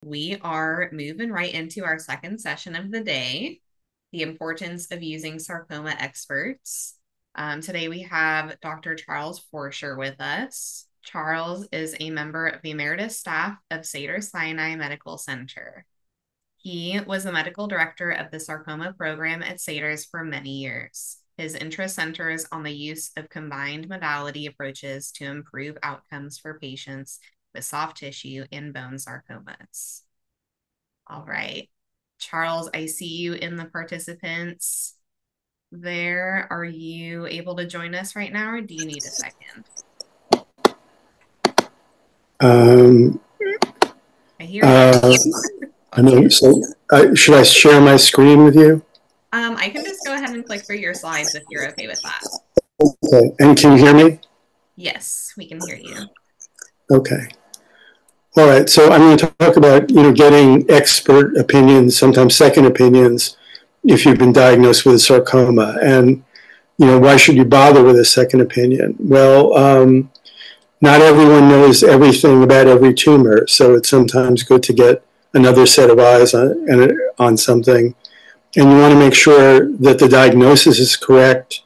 We are moving right into our second session of the day, the importance of using sarcoma experts. Today we have Dr. Charles Forscher with us. Charles is a member of the emeritus staff of Cedars-Sinai Medical Center. He was the medical director of the sarcoma program at Cedars for many years. His interest centers on the use of combined modality approaches to improve outcomes for patients with soft tissue and bone sarcomas. All right. Charles, I see you in the participants there. Are you able to join us right now, or do you need a second? I hear you. I know. So, should I share my screen with you? I can just go ahead and click through your slides if you're okay with that. Okay. And can you hear me? Yes, we can hear you. Okay. All right. So I'm going to talk about, getting expert opinions, sometimes second opinions, if you've been diagnosed with a sarcoma. And, why should you bother with a second opinion? Well, not everyone knows everything about every tumor. So it's sometimes good to get another set of eyes on something. And you want to make sure that the diagnosis is correct.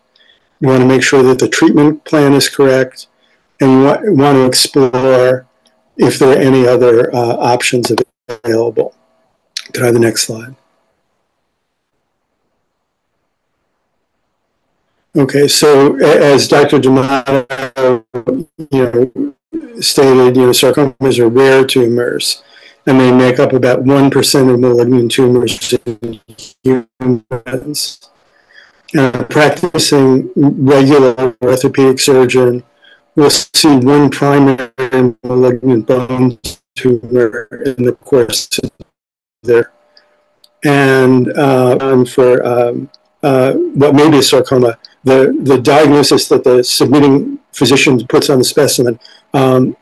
You want to make sure that the treatment plan is correct. And you want to explore if there are any other options available. Can I have the next slide? Okay, so as Dr. D'Amato, stated, sarcomas are rare tumors, and they make up about 1% of malignant tumors in humans. And a practicing regular orthopedic surgeon will see one primary malignant bone tumor in the course of their, and for what may be a sarcoma, the diagnosis that the submitting physician puts on the specimen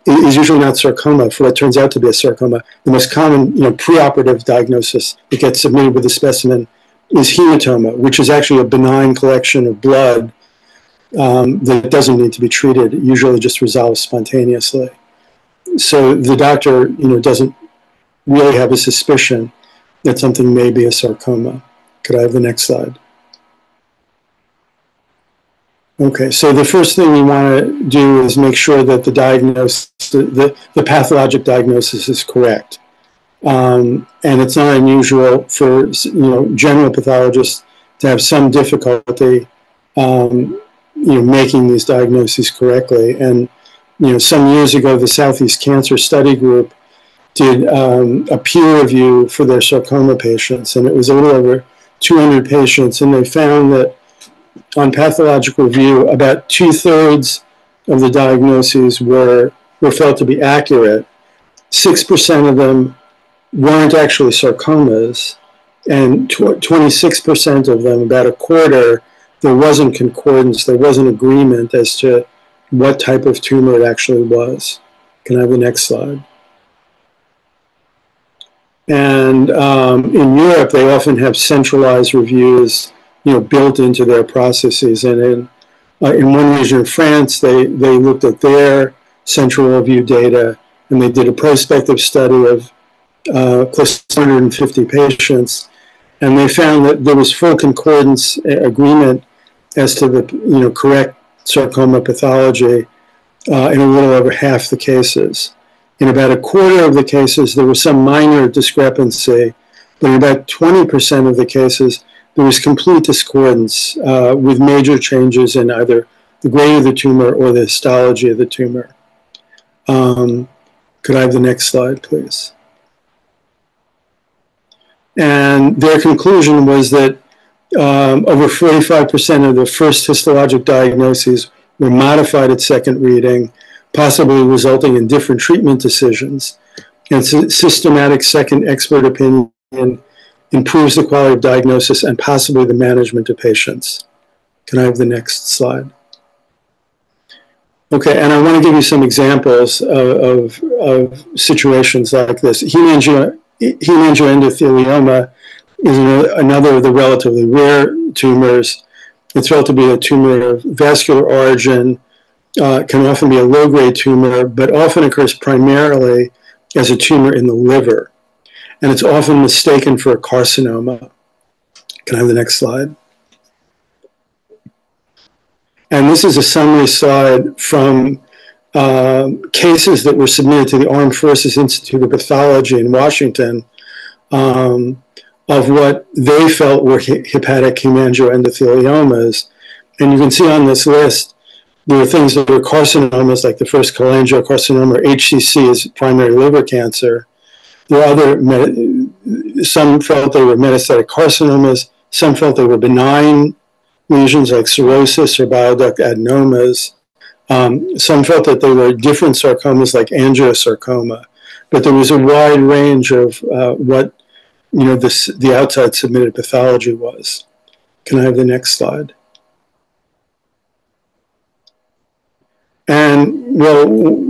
is usually not sarcoma for what turns out to be a sarcoma. The most common, preoperative diagnosis that gets submitted with the specimen is hematoma, which is actually a benign collection of blood that doesn't need to be treated. It usually just resolves spontaneously. So the doctor, doesn't really have a suspicion that something may be a sarcoma. Could I have the next slide? Okay, so the first thing we want to do is make sure that the diagnosis, the pathologic diagnosis is correct. And it's not unusual for, general pathologists to have some difficulty, making these diagnoses correctly. And, some years ago, the Southeast Cancer Study Group did a peer review for their sarcoma patients, and it was a little over 200 patients, and they found that on pathologic review, about 2/3 of the diagnoses were felt to be accurate. 6% of them weren't actually sarcomas, and 26% of them, about a quarter, there wasn't concordance, there wasn't agreement as to what type of tumor it actually was. Can I have the next slide? And in Europe, they often have centralized reviews, built into their processes. And in one region of France, they looked at their central review data, and they did a prospective study of close to 150 patients, and they found that there was full concordance agreement as to the correct sarcoma pathology in a little over half the cases. In about a quarter of the cases, there was some minor discrepancy, but in about 20% of the cases, there was complete discordance with major changes in either the grade of the tumor or the histology of the tumor. Could I have the next slide, please? And their conclusion was that over 45% of the first histologic diagnoses were modified at second reading, possibly resulting in different treatment decisions. And systematic second expert opinion improves the quality of diagnosis and possibly the management of patients. Can I have the next slide? Okay, and I want to give you some examples of situations like this. Hemangioendothelioma is another of the relatively rare tumors. It's felt to be a tumor of vascular origin, can often be a low-grade tumor, but often occurs primarily as a tumor in the liver. and it's often mistaken for a carcinoma. Can I have the next slide? And this is a summary slide from cases that were submitted to the Armed Forces Institute of Pathology in Washington of what they felt were hepatic hemangioendotheliomas. And you can see on this list, there are things that were carcinomas, like the first cholangiocarcinoma, or HCC is primary liver cancer. There are some felt they were metastatic carcinomas, some felt they were benign lesions like cirrhosis or bile duct adenomas. Some felt that they were different sarcomas like angiosarcoma, but there was a wide range of what the outside submitted pathology was. Can I have the next slide? And, well,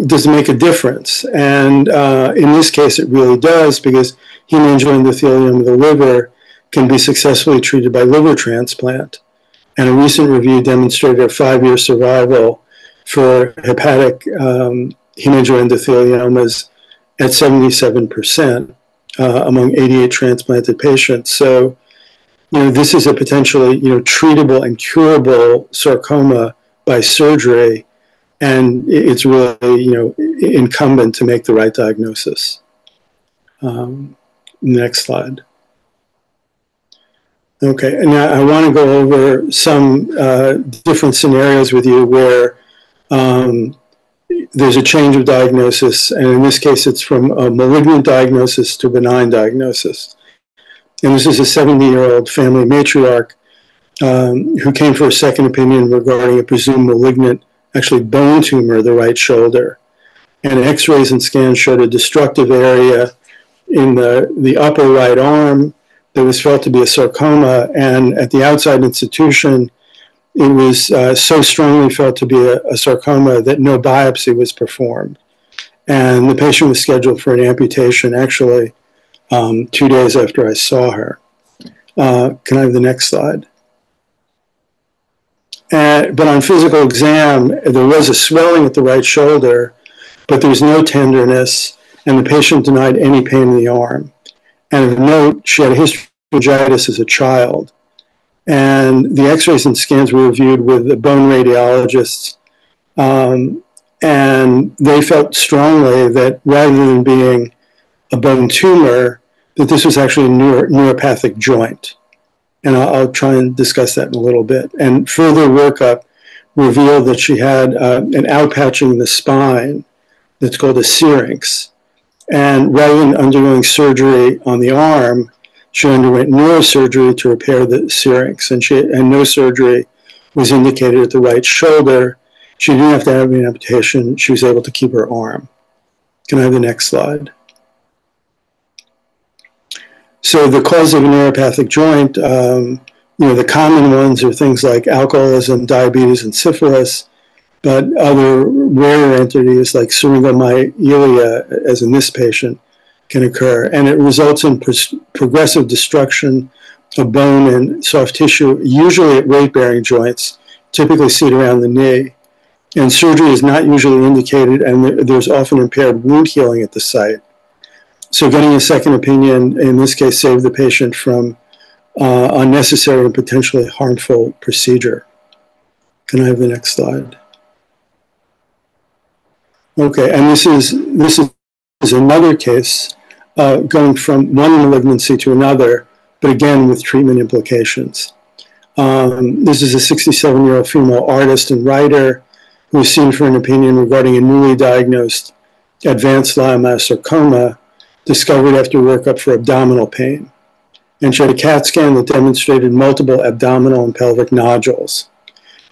does it make a difference? And in this case, it really does, because hemangioendothelium of the liver can be successfully treated by liver transplant. And a recent review demonstrated a 5-year survival for hepatic hemangioendotheliomas at 77% among 88 transplanted patients. So, this is a potentially, treatable and curable sarcoma by surgery. And it's really, incumbent to make the right diagnosis. Next slide. Okay, and now I want to go over some different scenarios with you where there's a change of diagnosis, and in this case, it's from a malignant diagnosis to benign diagnosis. And this is a 70-year-old family matriarch who came for a second opinion regarding a presumed malignant, actually bone tumor of the right shoulder. And x-rays and scans showed a destructive area in the upper right arm that was felt to be a sarcoma, and at the outside institution, it was so strongly felt to be a sarcoma that no biopsy was performed. And the patient was scheduled for an amputation actually 2 days after I saw her. Can I have the next slide? But on physical exam, there was a swelling at the right shoulder, but there was no tenderness, and the patient denied any pain in the arm. And of note, she had a history of meningitis as a child. And the x-rays and scans were reviewed with the bone radiologists, and they felt strongly that rather than being a bone tumor, that this was actually a neuropathic joint. And I'll try and discuss that in a little bit. And further workup revealed that she had an outpatching in the spine that's called a syrinx. And rather than undergoing surgery on the arm, she underwent neurosurgery to repair the syrinx, and no surgery was indicated at the right shoulder. She didn't have to have an amputation. She was able to keep her arm. Can I have the next slide? So the cause of a neuropathic joint, the common ones are things like alcoholism, diabetes, and syphilis, but other rarer entities like syringomyelia, as in this patient, can occur. And it results in progressive destruction of bone and soft tissue, usually at weight-bearing joints, typically seen around the knee. And surgery is not usually indicated, and there's often impaired wound healing at the site. So getting a second opinion, in this case, saved the patient from unnecessary and potentially harmful procedure. Can I have the next slide? Okay, and this is another case going from one malignancy to another, but again with treatment implications. This is a 67-year-old female artist and writer who was seen for an opinion regarding a newly diagnosed advanced leiomyosarcoma discovered after workup for abdominal pain. And she had a CAT scan that demonstrated multiple abdominal and pelvic nodules.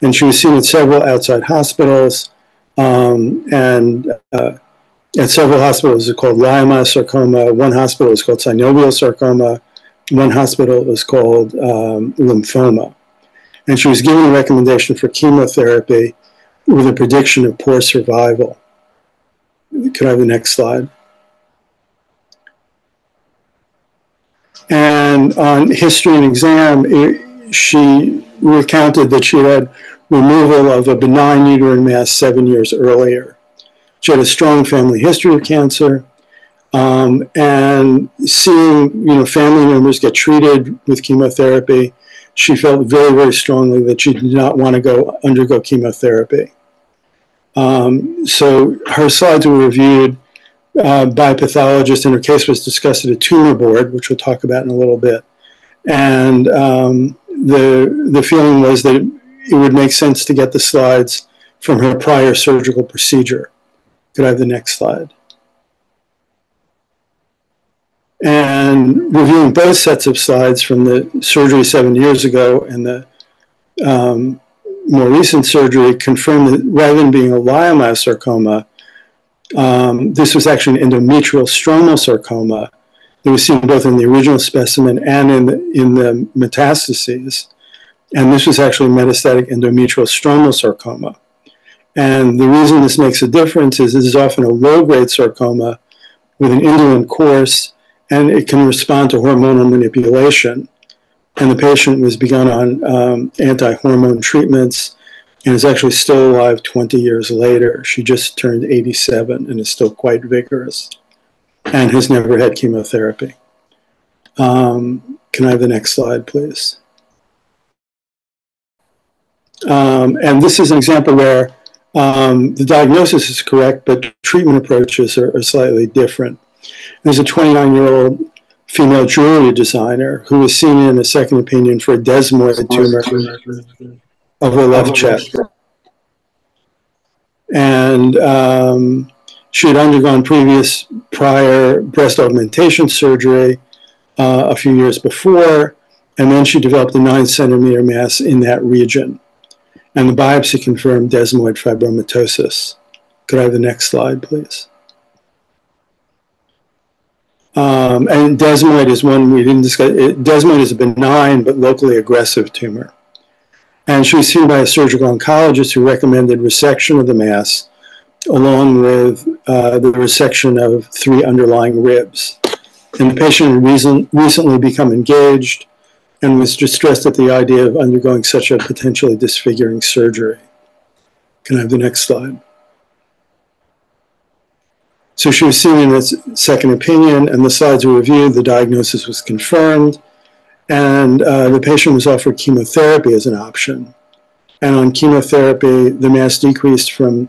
And she was seen at several outside hospitals, and at several hospitals it was called leiomyosarcoma. One hospital was called synovial sarcoma. One hospital was called lymphoma. And she was given a recommendation for chemotherapy with a prediction of poor survival. Could I have the next slide? And on history and exam, she recounted that she had removal of a benign uterine mass 7 years earlier. She had a strong family history of cancer. And seeing, family members get treated with chemotherapy, she felt very, very strongly that she did not want to undergo chemotherapy. So her slides were reviewed by pathologists, and her case was discussed at a tumor board, which we'll talk about in a little bit. And the feeling was that it would make sense to get the slides from her prior surgical procedure. Could I have the next slide? And reviewing both sets of slides from the surgery 7 years ago and the more recent surgery confirmed that rather than being a leiomyosarcoma, this was actually an endometrial stromal sarcoma that was seen both in the original specimen and in the metastases. And this was actually metastatic endometrial stromal sarcoma. And the reason this makes a difference is this is often a low-grade sarcoma with an indolent course, and it can respond to hormonal manipulation. And the patient was begun on anti-hormone treatments and is actually still alive 20 years later. She just turned 87 and is still quite vigorous and has never had chemotherapy. Can I have the next slide, please? And this is an example where the diagnosis is correct, but treatment approaches are slightly different. There's a 29-year-old female jewelry designer who was seen in a second opinion for a desmoid tumor of her left chest. And she had undergone prior breast augmentation surgery a few years before, and then she developed a 9-centimeter mass in that region. And the biopsy confirmed desmoid fibromatosis. Could I have the next slide, please? And desmoid is one we didn't discuss. Desmoid is a benign but locally aggressive tumor. And she was seen by a surgical oncologist who recommended resection of the mass along with the resection of 3 underlying ribs. And the patient had recently become engaged and was distressed at the idea of undergoing such a potentially disfiguring surgery. Can I have the next slide? So she was seen in a second opinion, and the slides were reviewed, the diagnosis was confirmed, and the patient was offered chemotherapy as an option. And on chemotherapy, the mass decreased in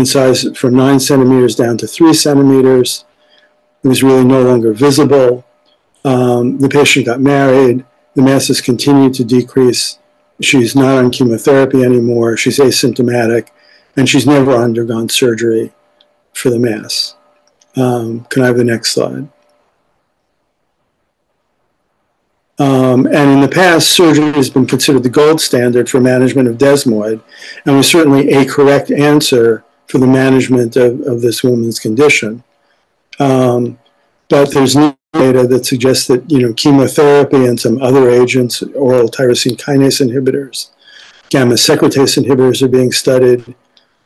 size from 9 centimeters down to 3 centimeters. It was really no longer visible. The patient got married. The mass has continued to decrease. She's not on chemotherapy anymore. She's asymptomatic, and she's never undergone surgery for the mass. Can I have the next slide? And in the past, surgery has been considered the gold standard for management of desmoid, and was certainly a correct answer for the management of this woman's condition. But there's new data that suggests that chemotherapy and some other agents, oral tyrosine kinase inhibitors, gamma secretase inhibitors are being studied.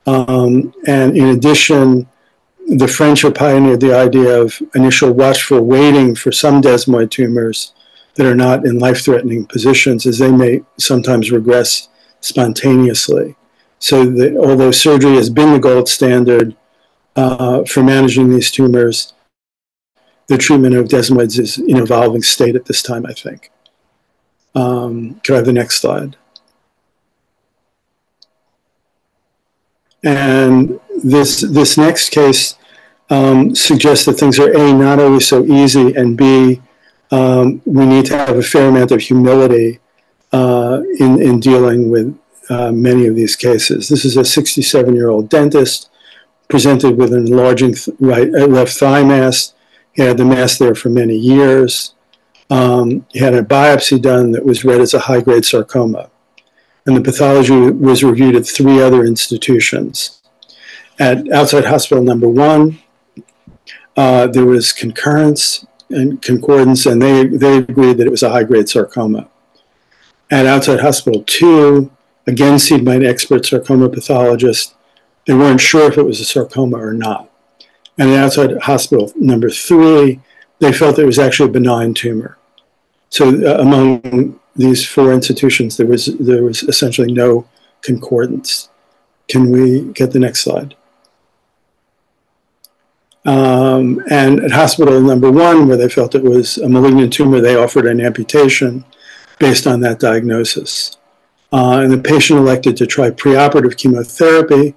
And in addition, the French have pioneered the idea of initial watchful waiting for some desmoid tumors that are not in life-threatening positions, as they may sometimes regress spontaneously. So although surgery has been the gold standard for managing these tumors, the treatment of desmoids is in evolving state at this time, I think. Could I have the next slide? And this next case suggests that things are A, not always so easy, and B, we need to have a fair amount of humility in dealing with many of these cases. This is a 67-year-old dentist presented with an enlarging left thigh mass. He had the mass there for many years. He had a biopsy done that was read as a high-grade sarcoma. And the pathology was reviewed at 3 other institutions. At outside hospital number 1, there was concordance, and they agreed that it was a high-grade sarcoma. At outside hospital 2, again seen by an expert sarcoma pathologist, they weren't sure if it was a sarcoma or not. And at outside hospital number 3, they felt it was actually a benign tumor. So among these 4 institutions, there was essentially no concordance. Can we get the next slide? And at hospital number 1, where they felt it was a malignant tumor, they offered an amputation based on that diagnosis. And the patient elected to try preoperative chemotherapy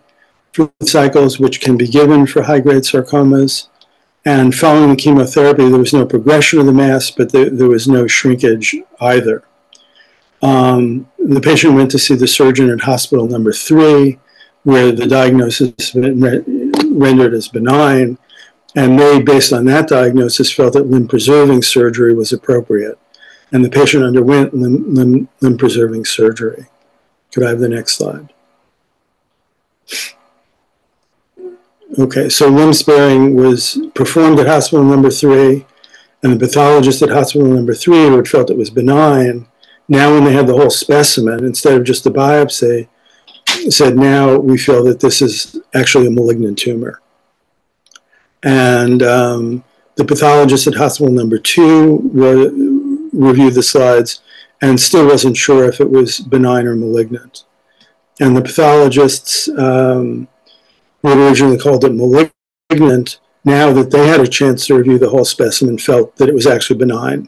for cycles, which can be given for high-grade sarcomas. And following the chemotherapy, there was no progression of the mass, but there was no shrinkage either. The patient went to see the surgeon at hospital number 3, where the diagnosis rendered as benign, and they, based on that diagnosis, felt that limb-preserving surgery was appropriate. And the patient underwent limb-preserving surgery. Could I have the next slide? Okay, so limb sparing was performed at hospital number 3, and the pathologist at hospital number 3, who had felt it was benign, now when they had the whole specimen, instead of just a biopsy, said, now we feel that this is actually a malignant tumor. And the pathologist at hospital number 2 reviewed the slides and still wasn't sure if it was benign or malignant. And the pathologists who originally called it malignant, now that they had a chance to review the whole specimen, felt that it was actually benign.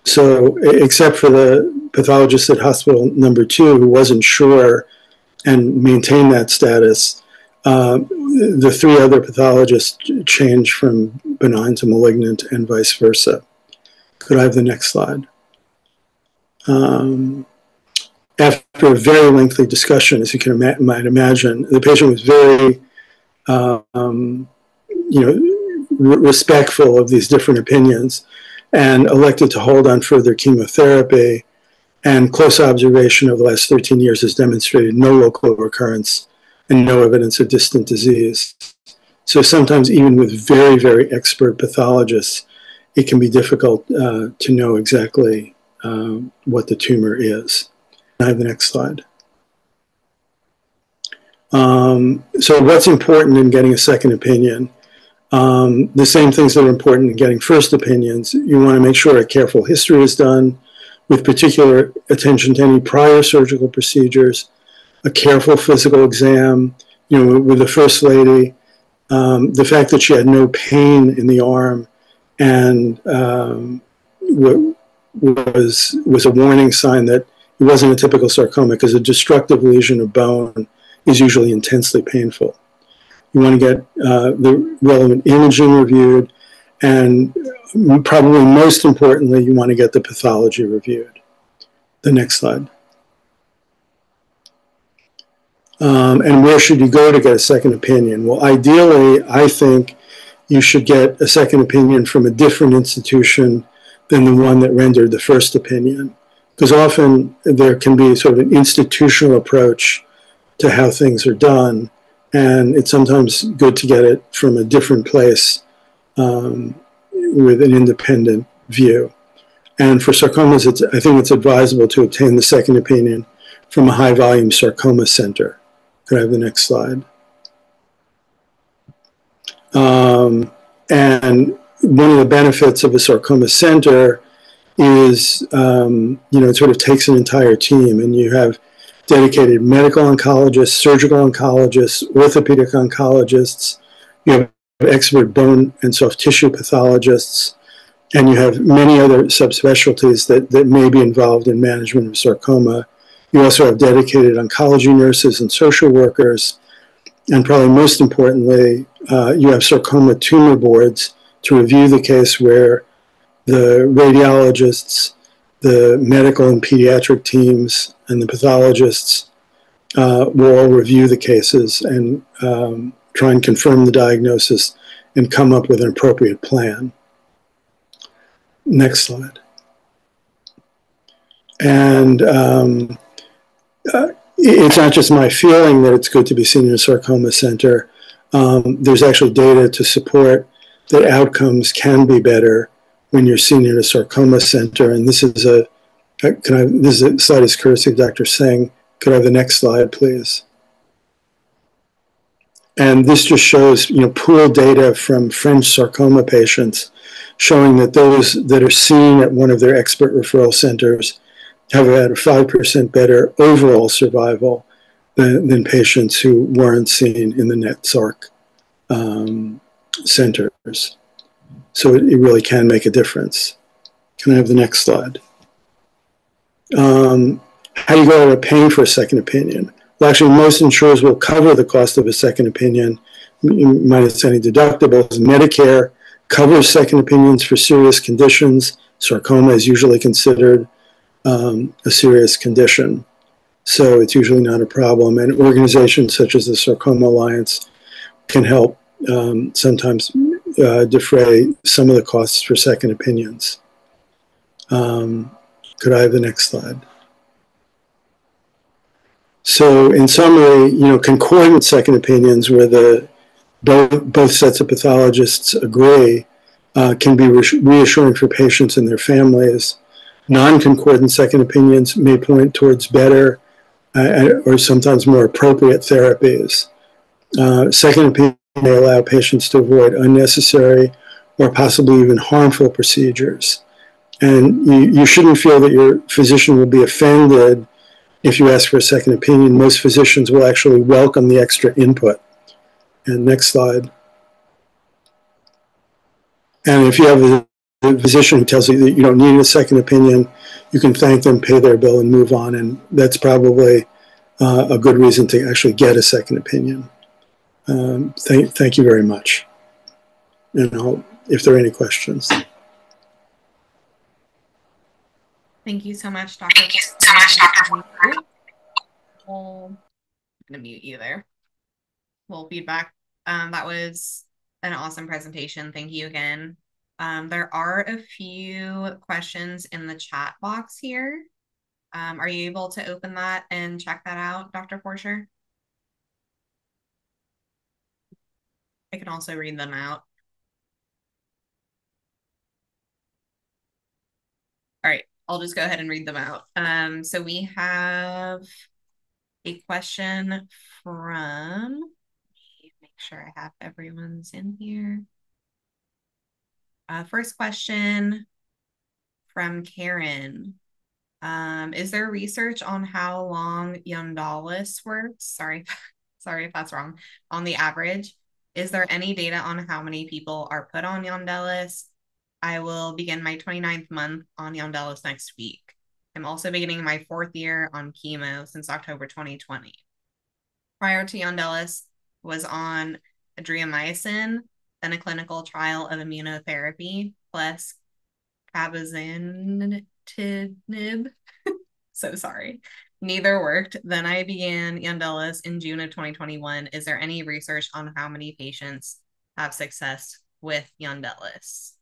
So except for the pathologist at hospital number 2 who wasn't sure and maintained that status, the 3 other pathologists changed from benign to malignant and vice versa. Could I have the next slide? After a very lengthy discussion, as you might imagine, the patient was very respectful of these different opinions and elected to hold on further chemotherapy. And close observation over the last 13 years has demonstrated no local recurrence and no evidence of distant disease. So sometimes even with very, very expert pathologists, it can be difficult to know exactly what the tumor is. I have the next slide. So what's important in getting a second opinion? The same things that are important in getting first opinions. You want to make sure a careful history is done with particular attention to any prior surgical procedures, a careful physical exam. With the First Lady, the fact that she had no pain in the arm and was a warning sign that it wasn't a typical sarcoma, because a destructive lesion of bone is usually intensely painful. You want to get the relevant imaging reviewed, and probably most importantly, you want to get the pathology reviewed. The next slide. And where should you go to get a second opinion? Well, ideally, I think you should get a second opinion from a different institution than the one that rendered the first opinion, because often there can be sort of an institutional approach to how things are done, and it's sometimes good to get it from a different place with an independent view. And for sarcomas, I think it's advisable to obtain the second opinion from a high-volume sarcoma center. Could I have the next slide? And one of the benefits of a sarcoma center is, it sort of takes an entire team, and you have dedicated medical oncologists, surgical oncologists, orthopedic oncologists, you have expert bone and soft tissue pathologists, and you have many other subspecialties that may be involved in management of sarcoma. You also have dedicated oncology nurses and social workers, and probably most importantly, you have sarcoma tumor boards to review the case, where the radiologists, the medical and pediatric teams, and the pathologists will all review the cases and try and confirm the diagnosis and come up with an appropriate plan. Next slide. And it's not just my feeling that it's good to be seen in a sarcoma center. There's actually data to support that outcomes can be better when you're seen in a sarcoma center. And this is a slide is courtesy of Dr. Singh. Could I have the next slide, please? And this just shows, pooled data from French sarcoma patients showing that those that are seen at one of their expert referral centers have about a 5% better overall survival than patients who weren't seen in the NET-SARC centers. So it really can make a difference. Can I have the next slide? How do you go about paying for a second opinion? Well, actually, most insurers will cover the cost of a second opinion, minus any deductibles. Medicare covers second opinions for serious conditions. Sarcoma is usually considered a serious condition, so it's usually not a problem. And organizations such as the Sarcoma Alliance can help sometimes defray some of the costs for second opinions. Could I have the next slide? So in summary, concordant second opinions where both sets of pathologists agree can be reassuring for patients and their families. Non-concordant second opinions may point towards better or sometimes more appropriate therapies. Second opinion may allow patients to avoid unnecessary or possibly even harmful procedures. And you shouldn't feel that your physician will be offended if you ask for a second opinion. Most physicians will actually welcome the extra input. And next slide. And if you have a physician who tells you that you don't need a second opinion, you can thank them, pay their bill, and move on. And that's probably a good reason to actually get a second opinion. Thank you very much. And if there are any questions. Thank you so much, Dr. I'm going to mute you there. Full feedback. That was an awesome presentation. Thank you again. There are a few questions in the chat box here. Are you able to open that and check that out, Dr. Forscher? I can also read them out. All right, I'll just go ahead and read them out. So we have a question from, let me make sure I have everyone's in here. First question from Karen. Is there research on how long Yondalis works? Sorry if that's wrong. On the average, is there any data on how many people are put on Yondalis? I will begin my 29th month on Yondalis next week. I'm also beginning my 4th year on chemo since October 2020. Prior to Yondalis, was on adriamycin, then a clinical trial of immunotherapy plus cabozantinib. So sorry. Neither worked. Then I began Yondalis in June of 2021. Is there any research on how many patients have success with Yondalis?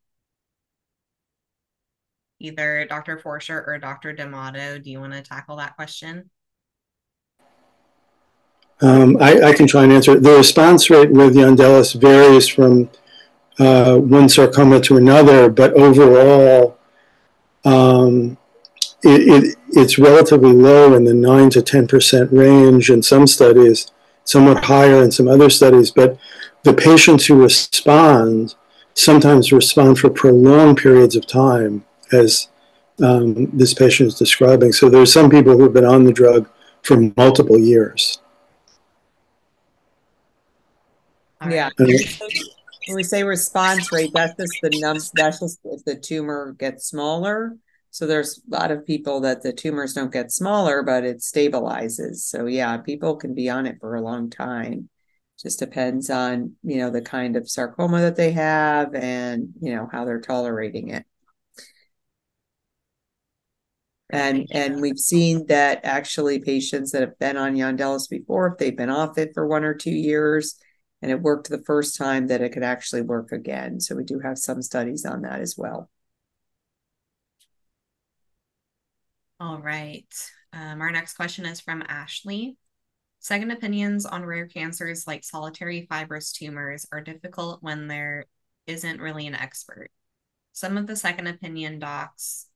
Either Dr. Forscher or Dr. D'Amato, do you want to tackle that question? I can try and answer it. The response rate with Yondalis varies from one sarcoma to another, but overall, it's relatively low in the 9 to 10% range in some studies, somewhat higher in some other studies. But the patients who respond sometimes respond for prolonged periods of time, as this patient is describing. So there's some people who have been on the drug for multiple years. Yeah. When we say response rate, that's just that's just if the tumor gets smaller. So there's a lot of people that the tumors don't get smaller, but it stabilizes. So yeah, people can be on it for a long time. Just depends on, the kind of sarcoma that they have and, how they're tolerating it. And we've seen that actually patients that have been on Yondalis before, if they've been off it for 1 or 2 years and it worked the first time, that it could actually work again. So we do have some studies on that as well. All right. Our next question is from Ashley. Second opinions on rare cancers like solitary fibrous tumors are difficult when there isn't really an expert. Some of the second opinion docs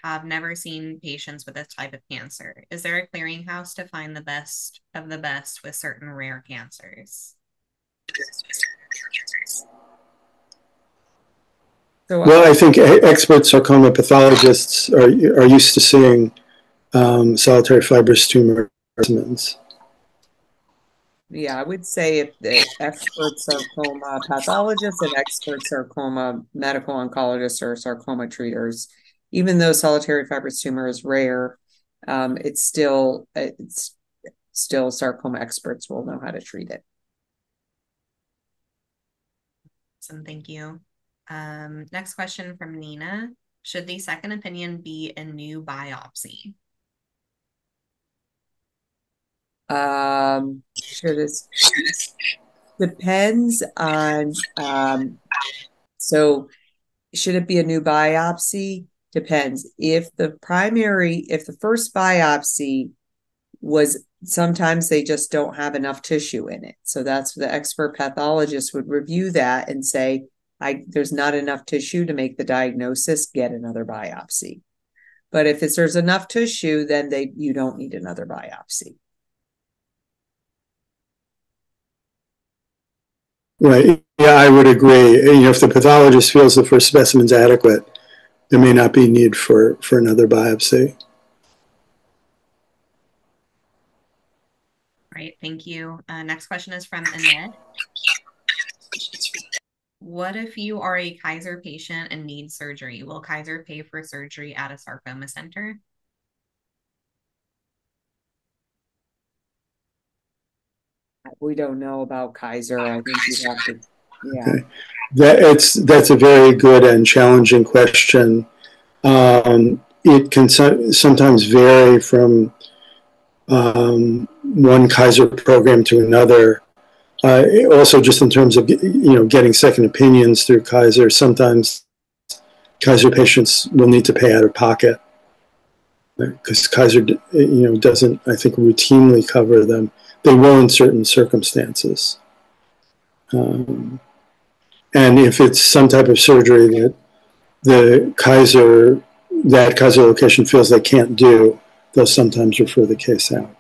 have never seen patients with this type of cancer. Is there a clearinghouse to find the best of the best with certain rare cancers? Well, I think expert sarcoma pathologists are used to seeing solitary fibrous tumor specimens. Yeah, I would say if the expert sarcoma pathologists and expert sarcoma medical oncologists or sarcoma treaters, even though solitary fibrous tumor is rare, it's still sarcoma experts will know how to treat it. Awesome, thank you. Next question from Nina. Should the second opinion be a new biopsy? Sure, this depends on, so should it be a new biopsy? Depends. If the first biopsy was, sometimes they just don't have enough tissue in it. So that's the expert pathologist would review that and say, there's not enough tissue to make the diagnosis, get another biopsy. But if there's enough tissue, then you don't need another biopsy. Right. Yeah, I would agree. If the pathologist feels the first specimen's adequate, there may not be need for another biopsy. Right, thank you. Next question is from Annette. What if you are a Kaiser patient and need surgery? Will Kaiser pay for surgery at a sarcoma center? We don't know about Kaiser. I think you'd have to, yeah. Okay. That's a very good and challenging question. It can sometimes vary from one Kaiser program to another. Also, just in terms of getting second opinions through Kaiser, sometimes Kaiser patients will need to pay out of pocket because Kaiser, doesn't, I think, routinely cover them. They will in certain circumstances. And if it's some type of surgery that that Kaiser location feels they can't do, they'll sometimes refer the case out.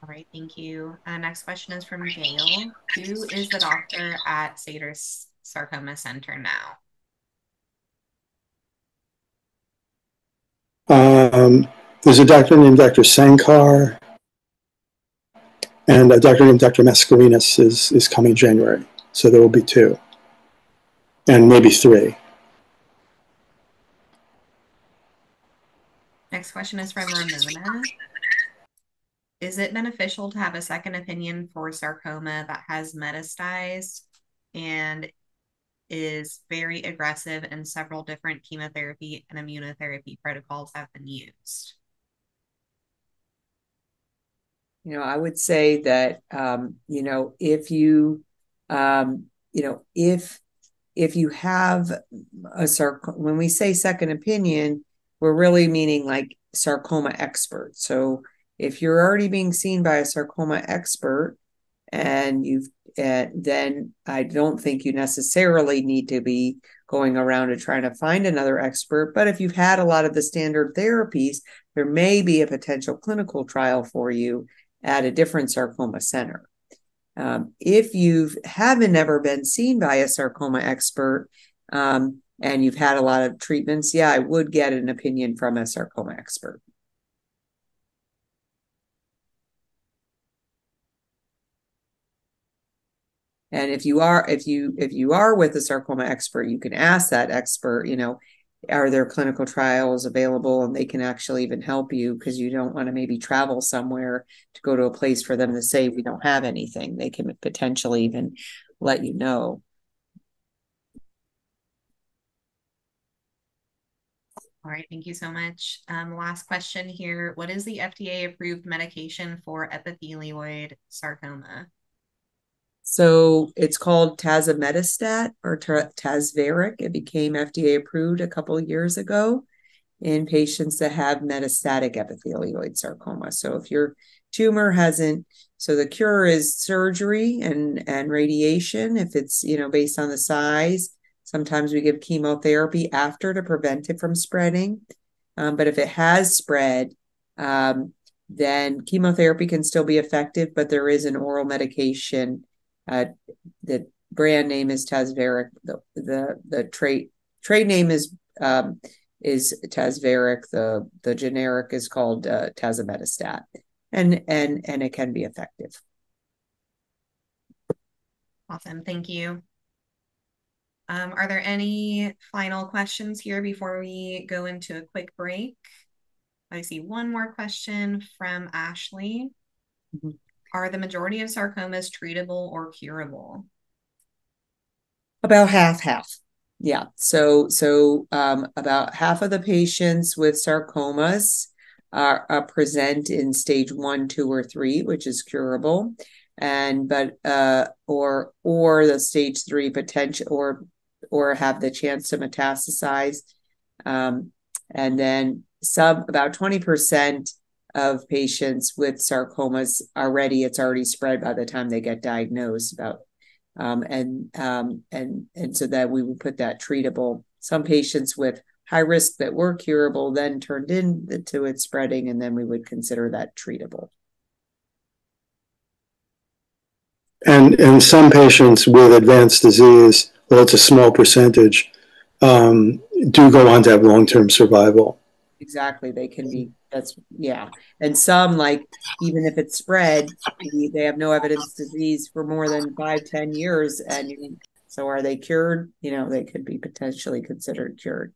All right, thank you. Next question is from Gail. Who is the doctor at Sater's Sarcoma Center now? There's a doctor named Dr. Sankar, and a doctor named Dr. Mascarenas is coming January. So there will be two, and maybe three. Next question is from Ramona. Is it beneficial to have a second opinion for sarcoma that has metastasized and is very aggressive, and several different chemotherapy and immunotherapy protocols have been used? I would say that, if you, if you have when we say second opinion, we're really meaning like sarcoma expert. So if you're already being seen by a sarcoma expert and then I don't think you necessarily need to be going around and trying to find another expert. But if you've had a lot of the standard therapies, there may be a potential clinical trial for you at a different sarcoma center. If you haven't ever been seen by a sarcoma expert and you've had a lot of treatments, I would get an opinion from a sarcoma expert. And if you are with a sarcoma expert, you can ask that expert, are there clinical trials available, and they can actually even help you, because you don't want to maybe travel somewhere to go to a place for them to say we don't have anything. They can potentially even let you know. All right, thank you so much. Last question here. What is the FDA approved medication for epithelioid sarcoma? So it's called tazemetostat or Tazverik. It became FDA approved a couple of years ago in patients that have metastatic epithelioid sarcoma. So if your tumor hasn't, so the cure is surgery and radiation. If it's, based on the size, sometimes we give chemotherapy after to prevent it from spreading. But if it has spread, then chemotherapy can still be effective, but there is an oral medication. The brand name is Tazverik. The trade name is Tazverik. The generic is called tazemetostat. and it can be effective. Awesome. Thank you. Are there any final questions here before we go into a quick break? I see one more question from Ashley. Mm-hmm. Are the majority of sarcomas treatable or curable? About half. Yeah. So about half of the patients with sarcomas are present in stage 1, 2, or 3, which is curable, or the stage 3 potential, or have the chance to metastasize, and then about 20% of patients with sarcomas it's already spread by the time they get diagnosed. And so that we would put that treatable. Some patients with high risk that were curable then turned into it spreading, and then we would consider that treatable. And some patients with advanced disease, well, it's a small percentage, do go on to have long-term survival. Exactly. They can be, and some, like, even if it's spread, they have no evidence disease for more than 5-10 years, and so are they cured? They could be potentially considered cured.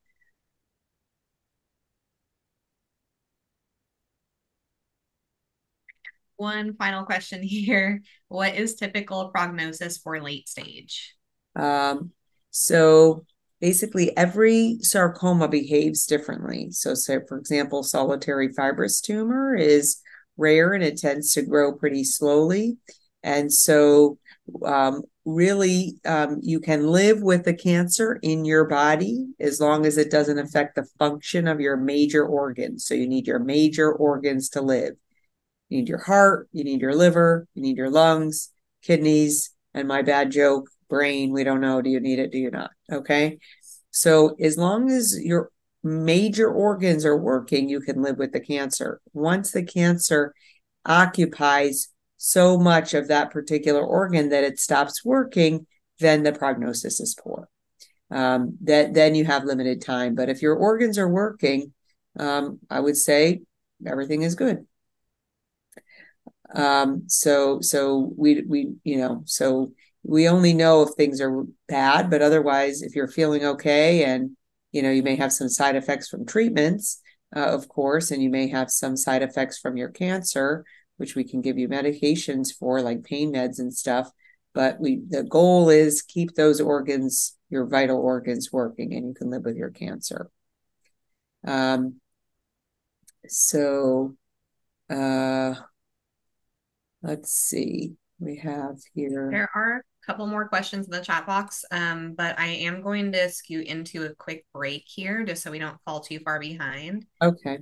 One final question here. What is typical prognosis for late stage? So basically every sarcoma behaves differently. So say, for example, solitary fibrous tumor is rare and it tends to grow pretty slowly. And so really you can live with the cancer in your body as long as it doesn't affect the function of your major organs. So you need your major organs to live. You need your heart, you need your liver, you need your lungs, kidneys, and my bad joke, brain. We don't know. Do you need it? Do you not? Okay. So as long as your major organs are working, you can live with the cancer. Once the cancer occupies so much of that particular organ that it stops working, then the prognosis is poor. Then you have limited time. But if your organs are working, I would say everything is good. So we only know if things are bad, but otherwise, if you're feeling okay, and you may have some side effects from treatments, of course, and you may have some side effects from your cancer, which we can give you medications for, like pain meds and stuff. But the goal is keep those organs, your vital organs, working, and you can live with your cancer. Let's see. We have here. There are a couple more questions in the chat box, but I am going to scoot into a quick break here just so we don't fall too far behind. Okay.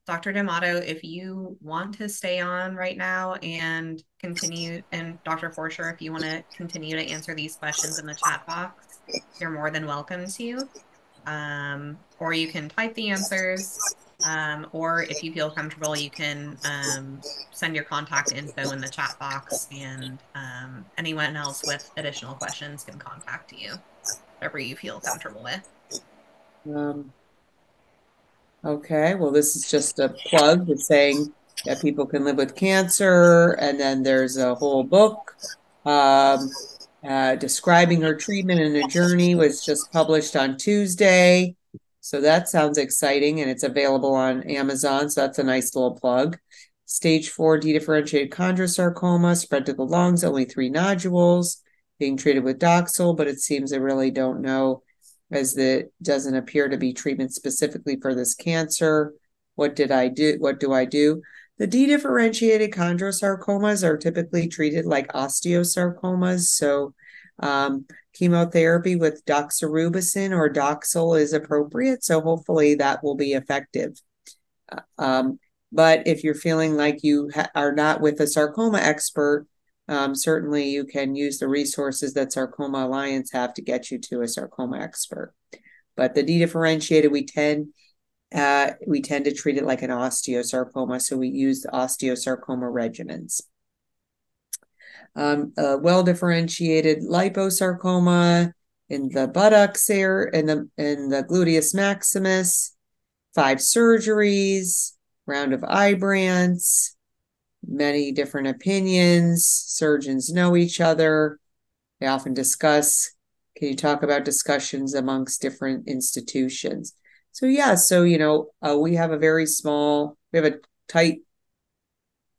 Dr. D'Amato, if you want to stay on right now and continue, and Dr. Forscher, if you want to continue to answer these questions in the chat box, you're more than welcome to. Or you can type the answers. Or if you feel comfortable, you can send your contact info in the chat box, and anyone else with additional questions can contact you, whatever you feel comfortable with. Okay, well, this is just a plug with saying that people can live with cancer, and then there's a whole book describing her treatment and her journey was just published on Tuesday. So that sounds exciting, and it's available on Amazon. So that's a nice little plug. Stage 4 dedifferentiated chondrosarcoma, spread to the lungs, only 3 nodules, being treated with Doxil, but it seems they really don't know, as it doesn't appear to be treatment specifically for this cancer. What do I do? The dedifferentiated chondrosarcomas are typically treated like osteosarcomas. So chemotherapy with doxorubicin or Doxil is appropriate. So hopefully that will be effective. But if you're feeling like you are not with a sarcoma expert, certainly you can use the resources that Sarcoma Alliance have to get you to a sarcoma expert. But the dedifferentiated, we tend to treat it like an osteosarcoma, so we use the osteosarcoma regimens. A well-differentiated liposarcoma in the buttocks there, in the gluteus maximus, 5 surgeries, round of Ibrance, many different opinions. Surgeons know each other. They often discuss. Can you talk about discussions amongst different institutions? So yeah, so we have a tight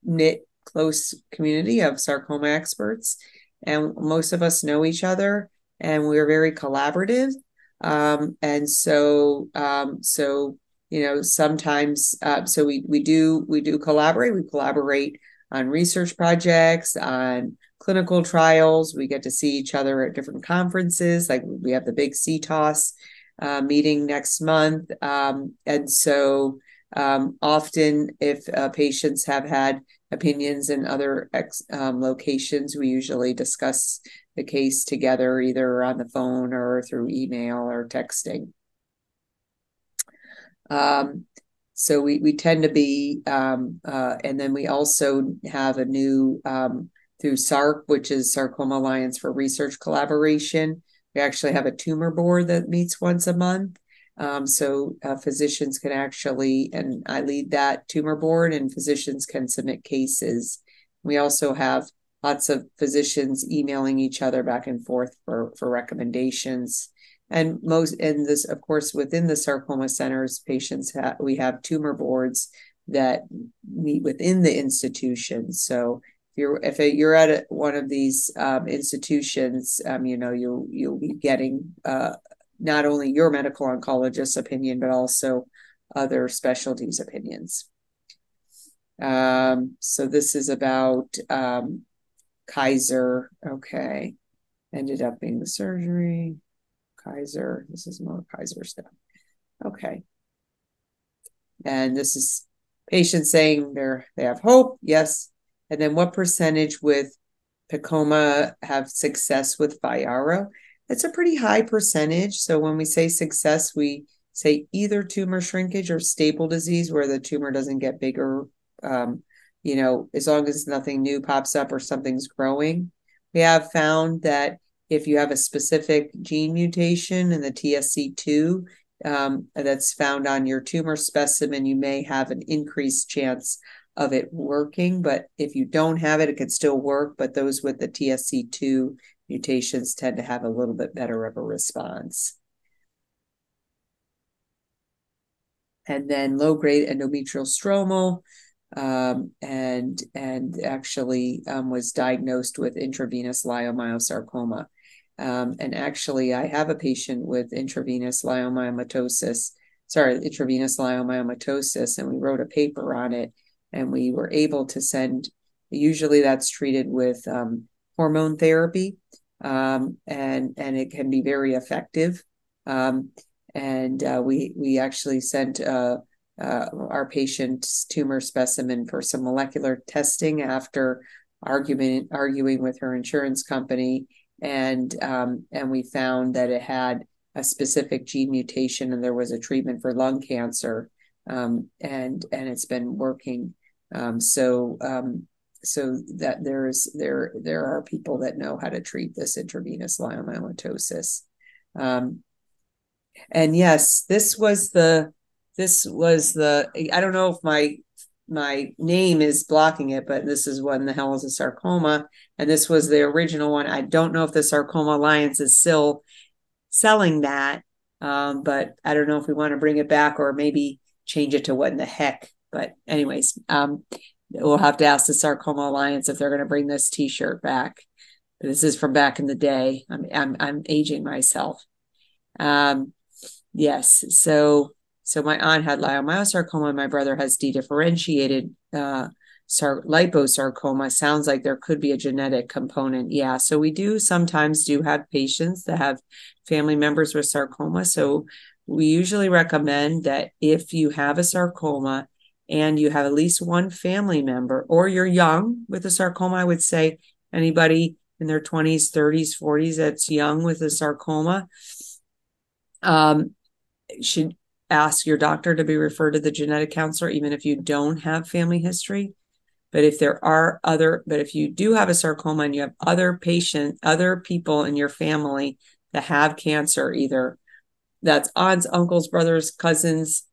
knit, close community of sarcoma experts, and most of us know each other, and we're very collaborative. And so sometimes we do collaborate. We collaborate on research projects, on clinical trials. We get to see each other at different conferences. Like we have the big CTOS meeting next month. And so often if patients have had opinions in other locations, we usually discuss the case together, either on the phone or through email or texting. So we tend to be, and then we also have a new, through SARC, which is Sarcoma Alliance for Research Collaboration. We actually have a tumor board that meets once a month. So physicians can actually, and I lead that tumor board, and physicians can submit cases. We also have lots of physicians emailing each other back and forth for recommendations. And this, of course, within the sarcoma centers, we have tumor boards that meet within the institution. So if you're at one of these institutions, you'll be getting not only your medical oncologist's opinion, but also other specialties' opinions. So this is about Kaiser. Okay, ended up being the surgery. Kaiser. This is more Kaiser stuff. Okay. And this is patients saying they have hope. Yes. And then what percentage with PEComa have success with FYARRO? It's a pretty high percentage. So when we say success, we say either tumor shrinkage or stable disease where the tumor doesn't get bigger, as long as nothing new pops up or something's growing. We have found that if you have a specific gene mutation in the TSC2 that's found on your tumor specimen, you may have an increased chance of it working. But if you don't have it, it could still work. But those with the TSC2 mutations tend to have a little bit better of a response. And then low-grade endometrial stromal, and actually was diagnosed with intravenous leiomyosarcoma. And actually, I have a patient with intravenous leiomyomatosis, and we wrote a paper on it, and we were able to send, usually that's treated with hormone therapy, and it can be very effective. And we actually sent our patient's tumor specimen for some molecular testing after arguing with her insurance company. And we found that it had a specific gene mutation, and there was a treatment for lung cancer, and it's been working. So that there are people that know how to treat this intravenous leiomyomatosis. And yes, this was the I don't know if my name is blocking it, but this is What in the Hell is a Sarcoma? And this was the original one. I don't know if the Sarcoma Alliance is still selling that, but I don't know if we want to bring it back or maybe change it to What in the Heck. But anyways, we'll have to ask the Sarcoma Alliance if they're going to bring this T-shirt back. This is from back in the day. I'm aging myself. Yes, so my aunt had leiomyosarcoma, and my brother has dedifferentiated liposarcoma. Sounds like there could be a genetic component. Yeah, so we sometimes have patients that have family members with sarcoma. So we usually recommend that if you have a sarcoma and you have at least one family member, or you're young with a sarcoma, I would say anybody in their 20s, 30s, 40s that's young with a sarcoma, should ask your doctor to be referred to the genetic counselor, even if you don't have family history. But if you do have a sarcoma and you have other people in your family that have cancer, either that's aunts, uncles, brothers, cousins,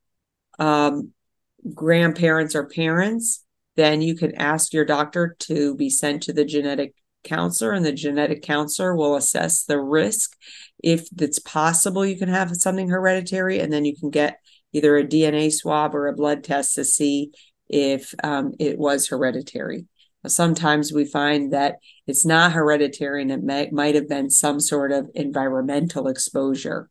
grandparents, or parents, then you can ask your doctor to be sent to the genetic counselor, and the genetic counselor will assess the risk. If it's possible you can have something hereditary, and then you can get either a DNA swab or a blood test to see if it was hereditary. Sometimes we find that it's not hereditary and it might have been some sort of environmental exposure.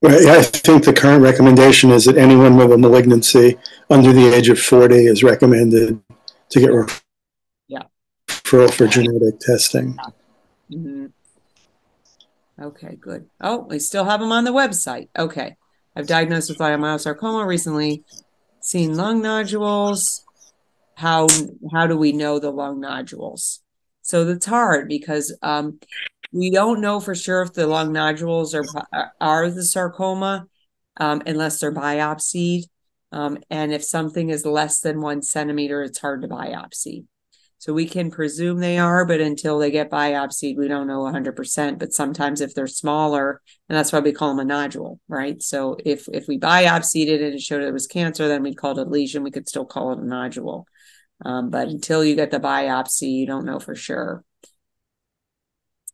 Right. I think the current recommendation is that anyone with a malignancy under the age of 40 is recommended to get referral for genetic testing. Mm-hmm. Okay, good. Oh, we still have them on the website. Okay. I've diagnosed with leiomyosarcoma recently, seen lung nodules. How do we know the lung nodules? So that's hard because we don't know for sure if the lung nodules are the sarcoma unless they're biopsied. And if something is less than 1 centimeter, it's hard to biopsy. So we can presume they are, but until they get biopsied, we don't know 100%. But sometimes if they're smaller, and that's why we call them a nodule, right? So if we biopsied it and it showed it was cancer, then we'd call it a lesion. We could still call it a nodule. But until you get the biopsy, you don't know for sure.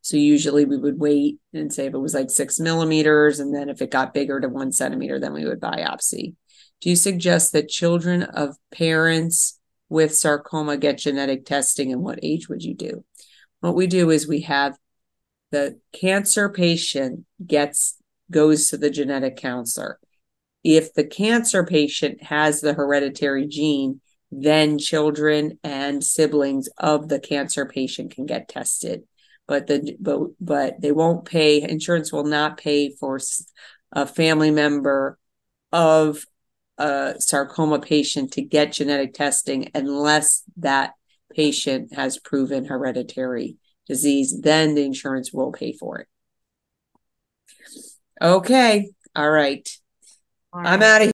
So usually we would wait and say if it was like 6 millimeters, and then if it got bigger to 1 centimeter, then we would biopsy. Do you suggest that children of parents with sarcoma get genetic testing, and what age would you do? What we do is we have the cancer patient goes to the genetic counselor. If the cancer patient has the hereditary gene, then children and siblings of the cancer patient can get tested. But they won't pay, insurance will not pay for a family member of a sarcoma patient to get genetic testing unless that patient has proven hereditary disease. Then the insurance will pay for it. Okay. All right. I'm out of here.